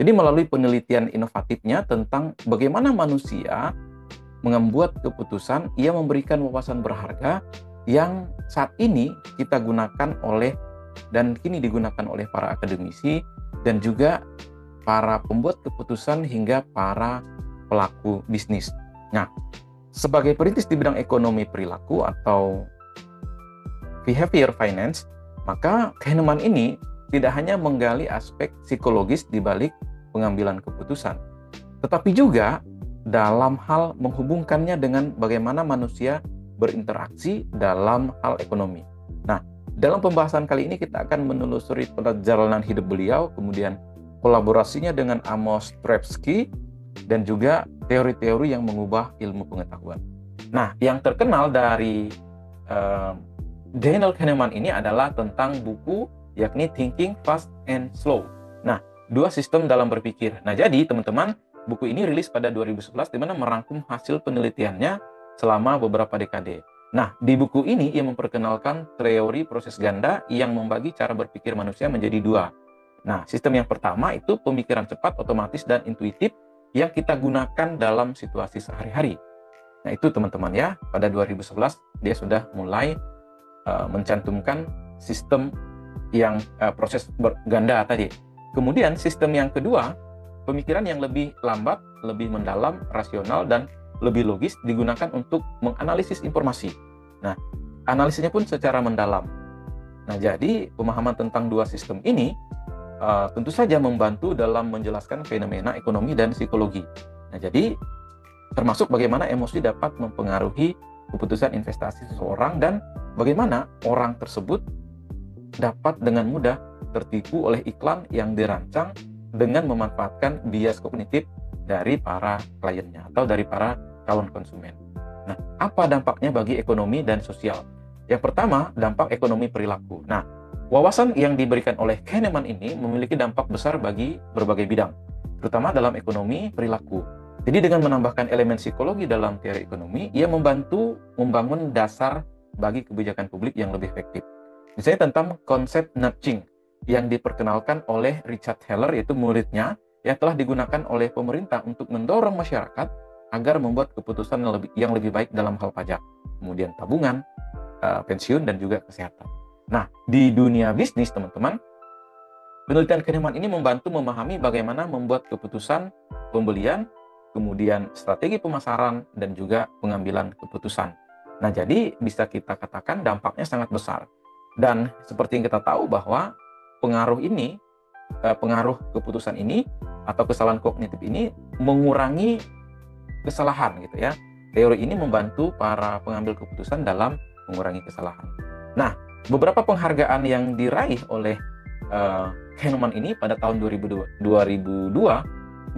Jadi melalui penelitian inovatifnya tentang bagaimana manusia membuat keputusan, ia memberikan wawasan berharga yang saat ini kita gunakan oleh dan kini digunakan oleh para akademisi dan juga para pembuat keputusan hingga para pelaku bisnis. Nah, sebagai perintis di bidang ekonomi perilaku atau behavior finance, maka Kahneman ini tidak hanya menggali aspek psikologis di balik pengambilan keputusan, tetapi juga dalam hal menghubungkannya dengan bagaimana manusia berinteraksi dalam hal ekonomi. Nah, dalam pembahasan kali ini kita akan menelusuri perjalanan hidup beliau, kemudian kolaborasinya dengan Amos Tversky, dan juga teori-teori yang mengubah ilmu pengetahuan. Nah, yang terkenal dari Daniel Kahneman ini adalah tentang buku yakni Thinking Fast and Slow. Nah, dua sistem dalam berpikir. Nah, jadi teman-teman, buku ini rilis pada 2011 di mana merangkum hasil penelitiannya selama beberapa dekade. Nah, di buku ini ia memperkenalkan teori proses ganda yang membagi cara berpikir manusia menjadi dua. Nah, sistem yang pertama itu pemikiran cepat, otomatis, dan intuitif yang kita gunakan dalam situasi sehari-hari. Nah, itu teman-teman ya, pada 2011 dia sudah mulai mencantumkan sistem yang proses ganda tadi. Kemudian sistem yang kedua, pemikiran yang lebih lambat, lebih mendalam, rasional, dan lebih logis digunakan untuk menganalisis informasi. Nah, analisisnya pun secara mendalam. Nah, jadi pemahaman tentang dua sistem ini tentu saja membantu dalam menjelaskan fenomena ekonomi dan psikologi. Nah, jadi termasuk bagaimana emosi dapat mempengaruhi keputusan investasi seseorang dan bagaimana orang tersebut dapat dengan mudah tertipu oleh iklan yang dirancang dengan memanfaatkan bias kognitif dari para kliennya atau dari para calon konsumen. Nah, apa dampaknya bagi ekonomi dan sosial? Yang pertama, dampak ekonomi perilaku. Nah, wawasan yang diberikan oleh Kahneman ini memiliki dampak besar bagi berbagai bidang, terutama dalam ekonomi perilaku. Jadi dengan menambahkan elemen psikologi dalam teori ekonomi, ia membantu membangun dasar bagi kebijakan publik yang lebih efektif. Misalnya tentang konsep nudging yang diperkenalkan oleh Richard Thaler, yaitu muridnya, yang telah digunakan oleh pemerintah untuk mendorong masyarakat agar membuat keputusan yang lebih baik dalam hal pajak, kemudian tabungan, pensiun, dan juga kesehatan. Nah, di dunia bisnis, teman-teman, penelitian Kahneman ini membantu memahami bagaimana membuat keputusan pembelian, kemudian strategi pemasaran, dan juga pengambilan keputusan. Nah, jadi bisa kita katakan dampaknya sangat besar. Dan seperti yang kita tahu bahwa pengaruh keputusan ini atau kesalahan kognitif ini mengurangi kesalahan gitu ya. Teori ini membantu para pengambil keputusan dalam mengurangi kesalahan. Nah, beberapa penghargaan yang diraih oleh Kahneman ini pada tahun 2002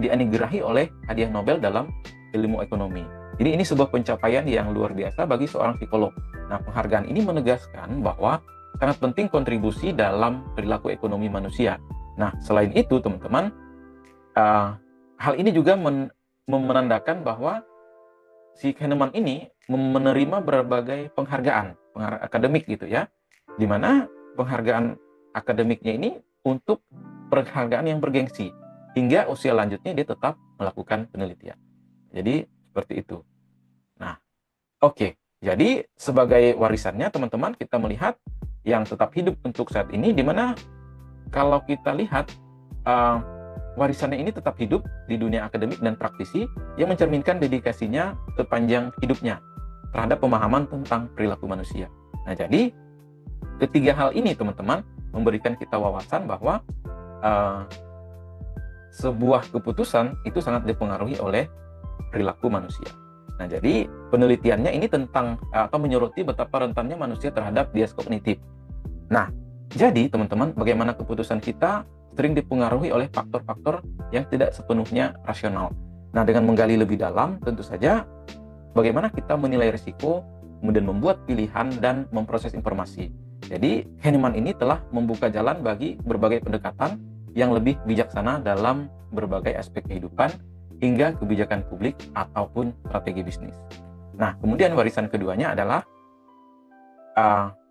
dianugerahi oleh hadiah Nobel dalam ilmu ekonomi. Jadi ini sebuah pencapaian yang luar biasa bagi seorang psikolog. Nah, penghargaan ini menegaskan bahwa sangat penting kontribusi dalam perilaku ekonomi manusia. Nah, selain itu, teman-teman, hal ini juga menandakan bahwa si Kahneman ini menerima berbagai penghargaan akademik gitu ya, di mana penghargaan akademiknya ini untuk penghargaan yang bergengsi, hingga usia lanjutnya dia tetap melakukan penelitian. Jadi seperti itu. Nah, oke. Jadi sebagai warisannya teman-teman, kita melihat yang tetap hidup untuk saat ini, di mana kalau kita lihat warisannya ini tetap hidup di dunia akademik dan praktisi yang mencerminkan dedikasinya sepanjang hidupnya terhadap pemahaman tentang perilaku manusia. Nah, jadi ketiga hal ini teman-teman memberikan kita wawasan bahwa sebuah keputusan itu sangat dipengaruhi oleh perilaku manusia. Nah, jadi penelitiannya ini tentang atau menyoroti betapa rentannya manusia terhadap bias kognitif. Nah, jadi teman-teman, bagaimana keputusan kita sering dipengaruhi oleh faktor-faktor yang tidak sepenuhnya rasional. Nah, dengan menggali lebih dalam, tentu saja bagaimana kita menilai risiko, kemudian membuat pilihan dan memproses informasi. Jadi, Kahneman ini telah membuka jalan bagi berbagai pendekatan yang lebih bijaksana dalam berbagai aspek kehidupan hingga kebijakan publik ataupun strategi bisnis. Nah, kemudian warisan keduanya adalah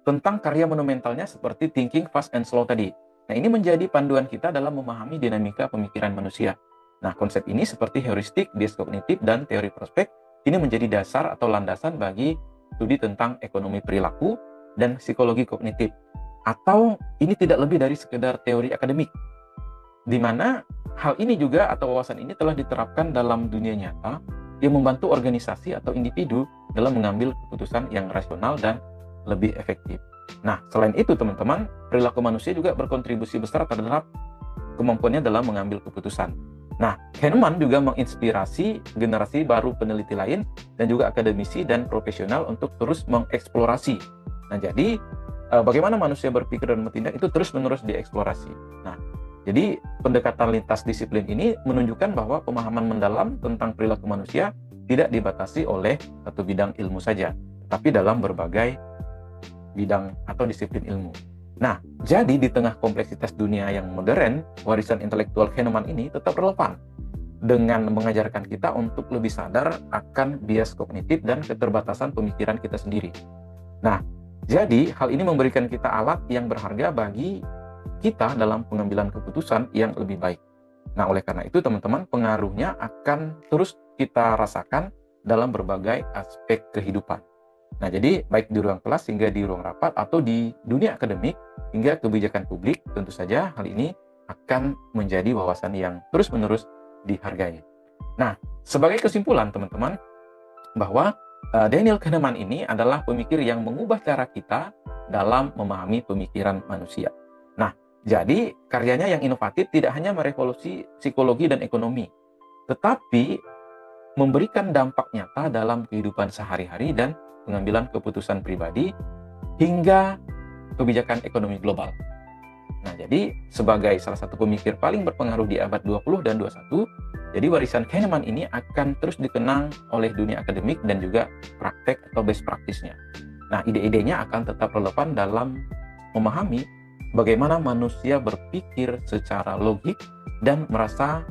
tentang karya monumentalnya seperti Thinking Fast and Slow tadi. Nah, ini menjadi panduan kita dalam memahami dinamika pemikiran manusia. Nah, konsep ini seperti heuristik, bias kognitif, dan teori prospek ini menjadi dasar atau landasan bagi studi tentang ekonomi perilaku dan psikologi kognitif. Atau ini tidak lebih dari sekedar teori akademik, di mana hal ini juga atau wawasan ini telah diterapkan dalam dunia nyata yang membantu organisasi atau individu dalam mengambil keputusan yang rasional dan lebih efektif. Nah, selain itu teman-teman, perilaku manusia juga berkontribusi besar terhadap kemampuannya dalam mengambil keputusan. Nah, Kahneman juga menginspirasi generasi baru peneliti lain dan juga akademisi dan profesional untuk terus mengeksplorasi. Nah, jadi bagaimana manusia berpikir dan bertindak itu terus-menerus dieksplorasi. Nah, jadi pendekatan lintas disiplin ini menunjukkan bahwa pemahaman mendalam tentang perilaku manusia tidak dibatasi oleh satu bidang ilmu saja, tapi dalam berbagai bidang atau disiplin ilmu. Nah, jadi di tengah kompleksitas dunia yang modern, warisan intelektual Kahneman ini tetap relevan dengan mengajarkan kita untuk lebih sadar akan bias kognitif dan keterbatasan pemikiran kita sendiri. Nah, jadi hal ini memberikan kita alat yang berharga bagi kita dalam pengambilan keputusan yang lebih baik. Nah, oleh karena itu teman-teman, pengaruhnya akan terus kita rasakan dalam berbagai aspek kehidupan. Nah, jadi baik di ruang kelas hingga di ruang rapat atau di dunia akademik hingga kebijakan publik, tentu saja hal ini akan menjadi wawasan yang terus-menerus dihargai. Nah, sebagai kesimpulan teman-teman, bahwa Daniel Kahneman ini adalah pemikir yang mengubah cara kita dalam memahami pemikiran manusia. Nah, jadi karyanya yang inovatif tidak hanya merevolusi psikologi dan ekonomi, tetapi memberikan dampak nyata dalam kehidupan sehari-hari dan pengambilan keputusan pribadi hingga kebijakan ekonomi global. Nah, jadi sebagai salah satu pemikir paling berpengaruh di abad 20 dan 21, jadi warisan Kahneman ini akan terus dikenang oleh dunia akademik dan juga praktek atau best practice-nya. Nah, ide-idenya akan tetap relevan dalam memahami bagaimana manusia berpikir secara logik dan merasa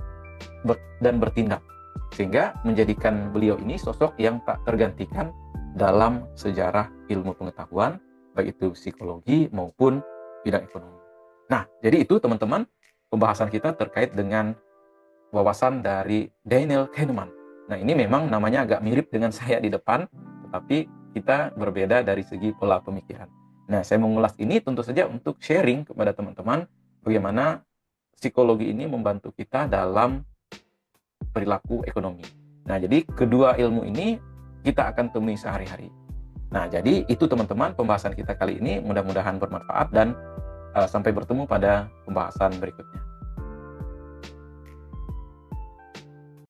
dan bertindak, sehingga menjadikan beliau ini sosok yang tak tergantikan dalam sejarah ilmu pengetahuan, baik itu psikologi maupun bidang ekonomi. Nah, jadi itu teman-teman pembahasan kita terkait dengan wawasan dari Daniel Kahneman. Nah, ini memang namanya agak mirip dengan saya di depan, tetapi kita berbeda dari segi pola pemikiran. Nah, saya mengulas ini tentu saja untuk sharing kepada teman-teman bagaimana psikologi ini membantu kita dalam perilaku ekonomi. Nah, jadi kedua ilmu ini kita akan temui sehari-hari. Nah, jadi itu teman-teman pembahasan kita kali ini, mudah-mudahan bermanfaat dan sampai bertemu pada pembahasan berikutnya.